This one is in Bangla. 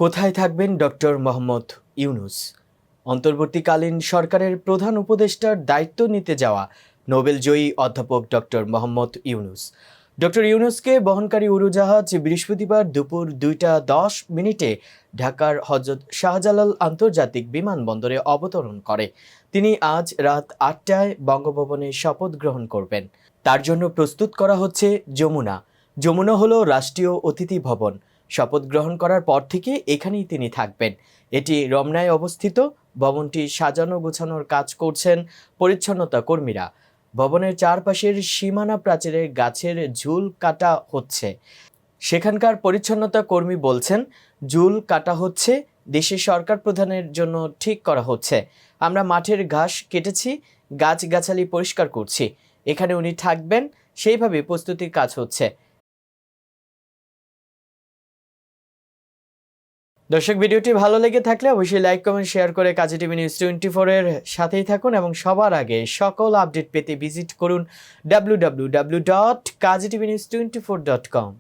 কোথায় থাকবেন ডক্টর মোহাম্মদ ইউনূস? অন্তর্বর্তীকালীন সরকারের প্রধান উপদেষ্টার দায়িত্ব নিতে যাওয়া নোবেলজয়ী অধ্যাপক ডক্টর মোহাম্মদ ইউনূস। ডক্টর ইউনূসকে বহনকারী উড়োজাহাজ বৃহস্পতিবার দুপুর 2টা 10 মিনিটে ঢাকার হযরত শাহজালাল আন্তর্জাতিক বিমানবন্দরে অবতরণ করে। তিনি আজ রাত 8টায় বঙ্গভবনে শপথ গ্রহণ করবেন। তার জন্য প্রস্তুত করা হচ্ছে যমুনা। যমুনা হলো রাষ্ট্রীয় অতিথি ভবন। শপথ গ্রহণ করার পর থেকে এখানেই তিনি থাকবেন। এটি রমনায় অবস্থিত। ভবনটি সাজানো গোছানোর কাজ করছেন পরিচ্ছন্নতা কর্মীরা। ভবনের চারপাশের সীমানা প্রাচীরে গাছের ঝুল কাটা হচ্ছে। সেখানকার পরিচ্ছন্নতা কর্মী বলছেন, ঝুল কাটা হচ্ছে দেশের সরকার প্রধানের জন্য ঠিক করা হচ্ছে। আমরা মাঠের ঘাস কেটেছি, গাছগাছালি পরিষ্কার করছি। এখানে উনি থাকবেন, সেইভাবে প্রস্তুতির কাজ হচ্ছে। দর্শক, ভিডিওটি ভালো লেগে থাকলে অবশ্যই লাইক, কমেন্ট, শেয়ার করে কাজী টিভি নিউজ 24 এর সাথেই থাকুন এবং সবার আগে সকল আপডেট পেতে ভিজিট করুন www.kazitv news24.com।